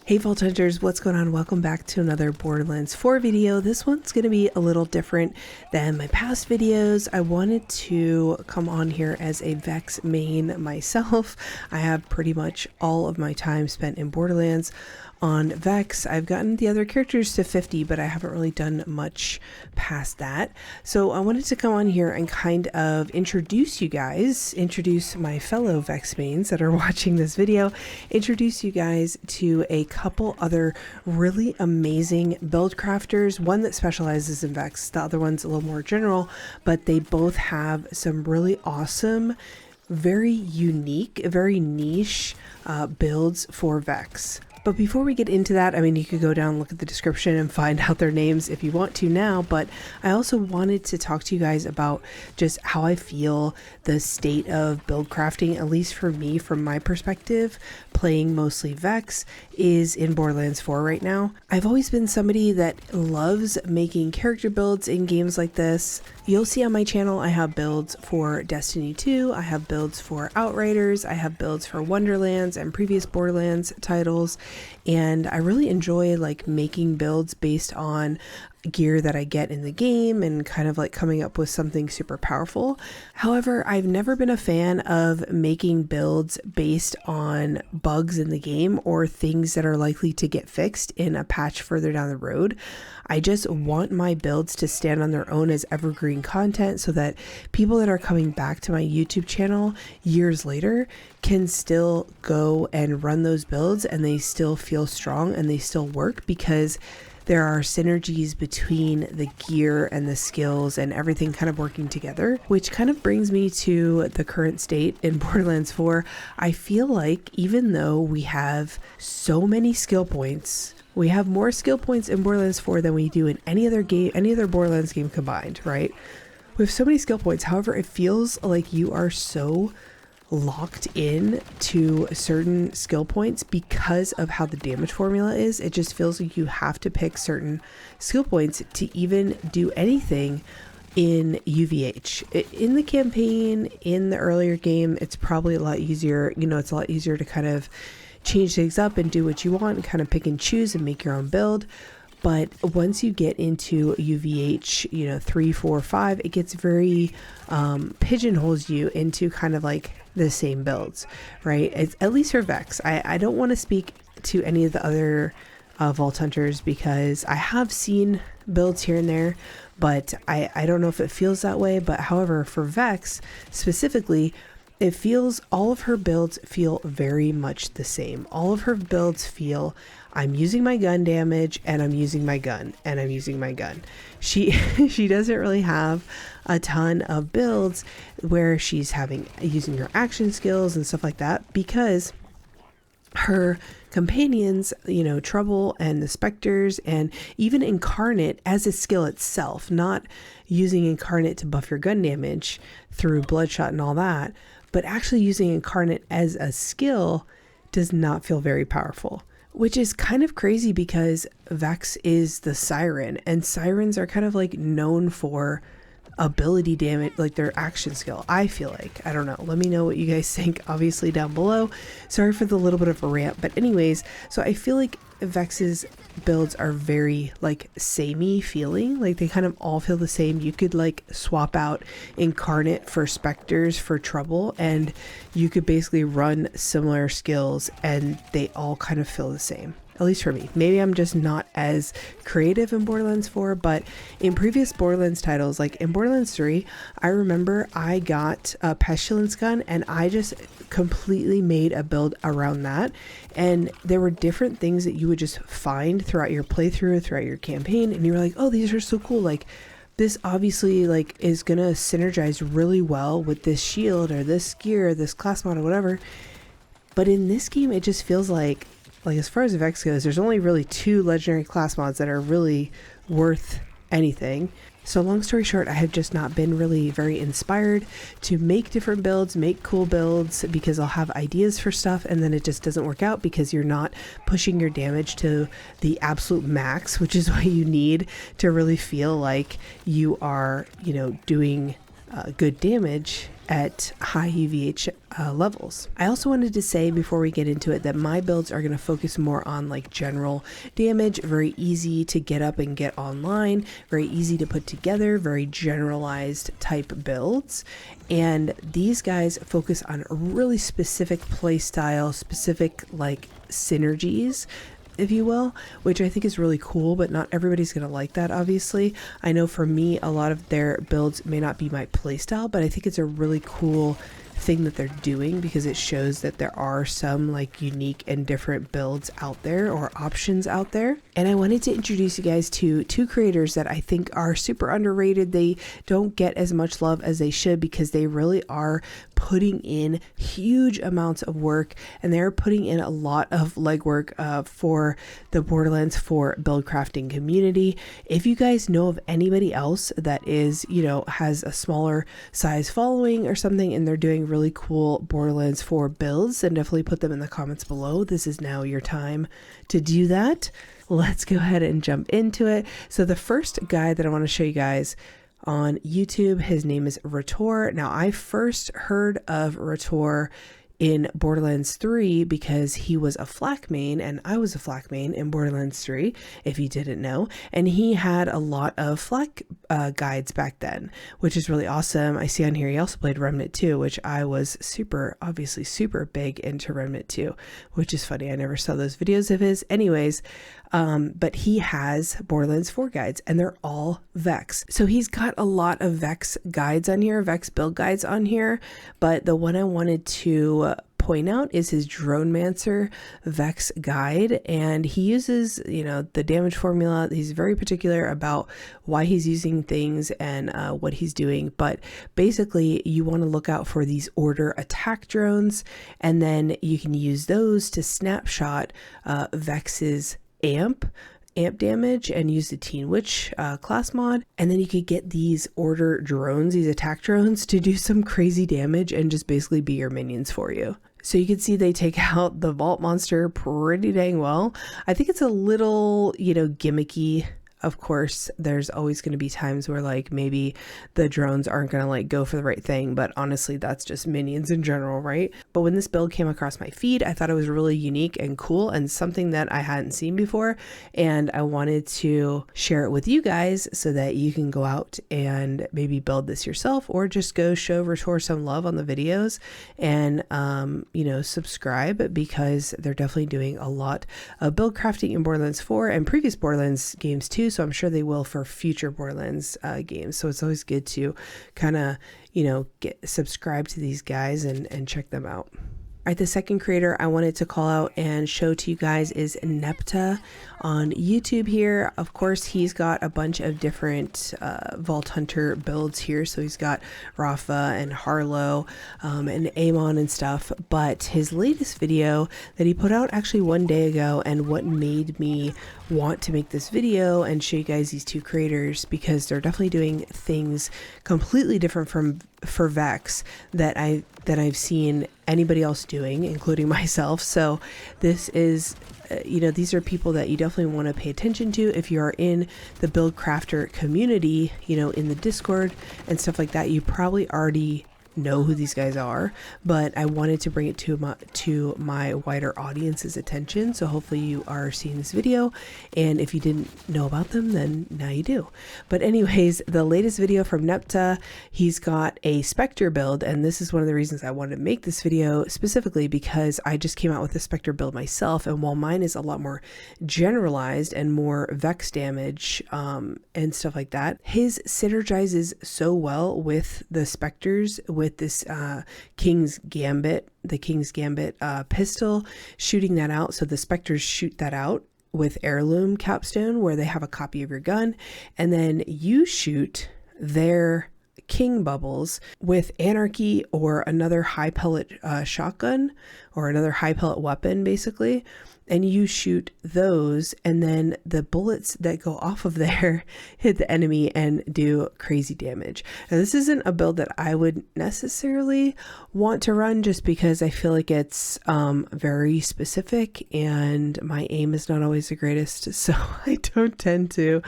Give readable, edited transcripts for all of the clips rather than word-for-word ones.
Hey Vault Hunters, what's going on? Welcome back to another Borderlands 4 video. This one's going to be a little different than my past videos. I wanted to come on here as a Vex main myself. I have pretty much all of my time spent in Borderlands on Vex. I've gotten the other characters to 50, but I haven't really done much past that. So I wanted to come on here and kind of introduce you guys, introduce my fellow Vex mains that are watching this video, introduce you guys to a couple other really amazing build crafters. One that specializes in Vex, the other one's a little more general, but they both have some really awesome, very unique, very niche builds for Vex. But before we get into that, I mean, you could go down and look at the description and find out their names if you want to now, but I also wanted to talk to you guys about just how I feel the state of build crafting, at least for me, from my perspective, playing mostly Vex, is in Borderlands 4 right now. I've always been somebody that loves making character builds in games like this. You'll see on my channel I have builds for Destiny 2, I have builds for Outriders, I have builds for Wonderlands and previous Borderlands titles, and I really enjoy like making builds based on gear that I get in the game and kind of like coming up with something super powerful. However, I've never been a fan of making builds based on bugs in the game or things that are likely to get fixed in a patch further down the road. I just want my builds to stand on their own as evergreen content so that people that are coming back to my YouTube channel years later can still go and run those builds and they still feel strong and they still work, because there are synergies between the gear and the skills and everything kind of working together, which kind of brings me to the current state in Borderlands 4. I feel like even though we have so many skill points, we have more skill points in Borderlands 4 than we do in any other game, any other Borderlands game combined, right? We have so many skill points. However, it feels like you are so locked in to certain skill points because of how the damage formula is. It just feels like you have to pick certain skill points to even do anything in UVH. In the campaign, in the earlier game, it's probably a lot easier. You know, it's a lot easier to kind of change things up and do what you want and kind of pick and choose and make your own build. But once you get into UVH, you know, 3, 4, 5, it gets very pigeonholes you into kind of like the same builds, right? It's, at least for Vex. I don't want to speak to any of the other Vault Hunters because I have seen builds here and there, but I don't know if it feels that way. But however, for Vex specifically, it feels, all of her builds feel very much the same. All of her builds feel, I'm using my gun damage and I'm using my gun and I'm using my gun. She doesn't really have a ton of builds where she's using her action skills and stuff like that, because her companions, you know, Trouble and the Specters and even Incarnate as a skill itself, not using Incarnate to buff your gun damage through Bloodshot and all that, but actually using Incarnate as a skill does not feel very powerful, which is kind of crazy because Vex is the Siren, and Sirens are kind of like known for ability damage, like their action skill. I feel like, I don't know, let me know what you guys think obviously down below. Sorry for the little bit of a rant, but anyways, so I feel like Vex's builds are very like samey feeling, like they kind of all feel the same. You could like swap out Incarnate for Specters for Trouble and you could basically run similar skills and they all kind of feel the same. At least for me. Maybe I'm just not as creative in Borderlands 4, but in previous Borderlands titles, like in Borderlands 3, I remember I got a Pestilence gun and I just completely made a build around that. And there were different things that you would just find throughout your playthrough, throughout your campaign, and you were like, oh, these are so cool. Like, this obviously like is gonna synergize really well with this shield or this gear, this class mod or whatever. But in this game, it just feels like as far as Vex goes, there's only really 2 legendary class mods that are really worth anything. So long story short, I have just not been really very inspired to make different builds, make cool builds, because I'll have ideas for stuff and then it just doesn't work out because you're not pushing your damage to the absolute max, which is what you need to really feel like you are, you know, doing good damage at high UVH levels. I also wanted to say before we get into it that my builds are going to focus more on like general damage, very easy to get up and get online, very easy to put together, very generalized type builds. And these guys focus on a really specific play style, specific like synergies, if you will, which I think is really cool, but not everybody's going to like that, obviously. I know for me, a lot of their builds may not be my playstyle, but I think it's a really cool thing that they're doing because it shows that there are some like unique and different builds out there or options out there. And I wanted to introduce you guys to two creators that I think are super underrated. They don't get as much love as they should because they really are putting in huge amounts of work, and they're putting in a lot of legwork for the Borderlands 4 build crafting community. If you guys know of anybody else that is, you know, has a smaller size following or something and they're doing really cool Borderlands 4 builds, then definitely put them in the comments below. This is now your time to do that. Let's go ahead and jump into it. So the first guy that I want to show you guys on YouTube, his name is Rtor. Now, I first heard of Rtor in Borderlands 3 because he was a flak main and I was a flak main in Borderlands 3, if you didn't know, and he had a lot of flak guides back then, which is really awesome. I see on here he also played Remnant 2, which I was obviously super big into Remnant 2, which is funny. I never saw those videos of his anyways. But he has Borderlands 4 guides and they're all Vex. So he's got a lot of Vex guides on here, Vex build guides on here, but the one I wanted to point out is his Dronemancer Vex guide, and he uses, you know, the damage formula. He's very particular about why he's using things and what he's doing, but basically you want to look out for these order attack drones, and then you can use those to snapshot Vex's amp damage and use the Teen Witch class mod, and then you could get these order drones, these attack drones, to do some crazy damage and just basically be your minions for you. So you can see they take out the vault monster pretty dang well. I think it's a little, you know, gimmicky. Of course, there's always going to be times where like maybe the drones aren't going to like go for the right thing, but honestly, that's just minions in general, right? But when this build came across my feed, I thought it was really unique and cool and something that I hadn't seen before, and I wanted to share it with you guys so that you can go out and maybe build this yourself, or just go show Rtor some love on the videos and you know, subscribe, because they're definitely doing a lot of build crafting in Borderlands 4 and previous Borderlands games too. So I'm sure they will for future Borderlands games. So it's always good to kind of, you know, subscribe to these guys and check them out. All right, the second creator I wanted to call out and show to you guys is Nepta on YouTube here. Of course, he's got a bunch of different Vault Hunter builds here. So he's got Rafa and Harlow and Amon and stuff. But his latest video that he put out actually one day ago, and what made me want to make this video and show you guys these two creators, because they're definitely doing things completely different for Vex that I've seen anybody else doing, including myself. So this is you know, these are people that you definitely want to pay attention to if you are in the build crafter community, you know, in the Discord and stuff like that. You probably already know who these guys are, but I wanted to bring it to my wider audience's attention. So hopefully you are seeing this video, and if you didn't know about them, then now you do. But anyways, the latest video from Nepta, he's got a Specter build, and this is one of the reasons I wanted to make this video specifically, because I just came out with a Specter build myself, and while mine is a lot more generalized and more Vex damage and stuff like that, his synergizes so well with the Specters, with this King's Gambit, the King's Gambit pistol, shooting that out. So the Specters shoot that out with heirloom capstone, where they have a copy of your gun, and then you shoot their king bubbles with anarchy or another high pellet shotgun or another high pellet weapon, basically, and you shoot those, and then the bullets that go off of there hit the enemy and do crazy damage. Now, this isn't a build that I would necessarily want to run, just because I feel like it's very specific and my aim is not always the greatest, so I don't tend to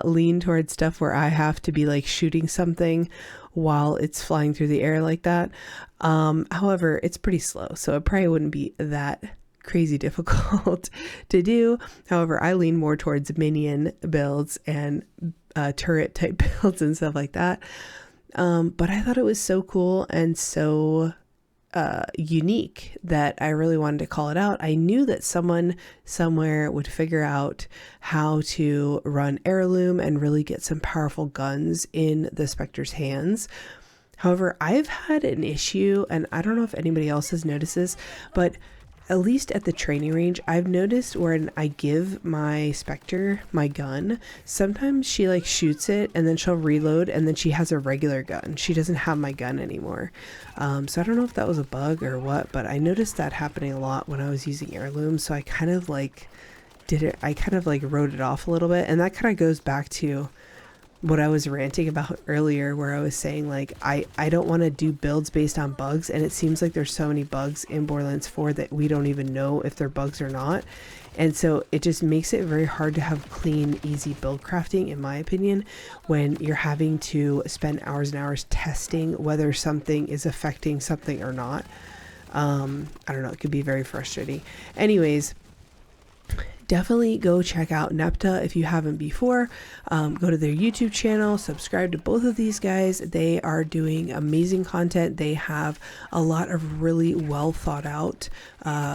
lean towards stuff where I have to be like shooting something while it's flying through the air like that. However, it's pretty slow, so it probably wouldn't be that crazy difficult to do. However, I lean more towards minion builds and turret type builds and stuff like that. But I thought it was so cool and so unique that I really wanted to call it out. I knew that someone somewhere would figure out how to run heirloom and really get some powerful guns in the Spectre's hands. However, I've had an issue, and I don't know if anybody else has noticed this, but at least at the training range, I've noticed when I give my Spectre my gun, sometimes she like shoots it and then she'll reload and then she has a regular gun. She doesn't have my gun anymore. So I don't know if that was a bug or what, but I noticed that happening a lot when I was using heirloom. So I kind of like wrote it off a little bit. And that kind of goes back to what I was ranting about earlier, where I was saying like I don't want to do builds based on bugs, and it seems like there's so many bugs in Borderlands 4 that we don't even know if they're bugs or not, and so it just makes it very hard to have clean, easy build crafting, in my opinion, when you're having to spend hours and hours testing whether something is affecting something or not. I don't know, it could be very frustrating. Anyways, definitely go check out Nepta if you haven't before. Go to their YouTube channel, subscribe to both of these guys. They are doing amazing content. They have a lot of really well thought out,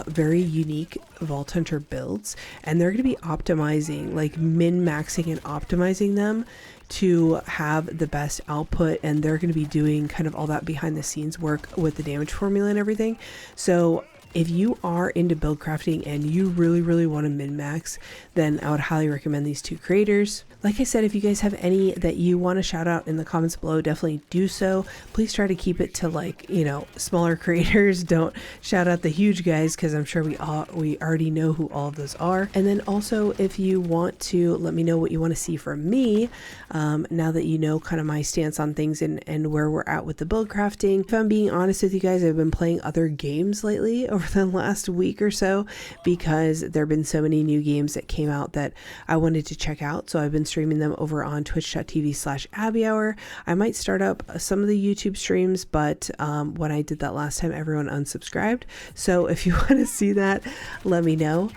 very unique Vault Hunter builds, and they're going to be optimizing, like min-maxing and optimizing them to have the best output, and they're going to be doing kind of all that behind the scenes work with the damage formula and everything. So if you are into build crafting and you really want to min-max, then I would highly recommend these two creators. Like I said, if you guys have any that you want to shout out in the comments below, definitely do so. Please try to keep it to, like, you know, smaller creators. Don't shout out the huge guys, because I'm sure we already know who all of those are. And then also, if you want to let me know what you want to see from me, now that you know kind of my stance on things and where we're at with the build crafting. If I'm being honest with you guys, I've been playing other games lately over the last week or so, because there have been so many new games that came out that I wanted to check out. So I've been streaming them over on twitch.tv/abbyhour. I might start up some of the YouTube streams, but when I did that last time, everyone unsubscribed. So if you want to see that, let me know.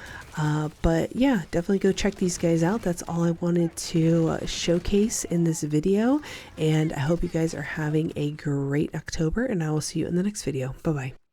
But yeah, definitely go check these guys out. That's all I wanted to showcase in this video, and I hope you guys are having a great October, and I will see you in the next video. Bye bye.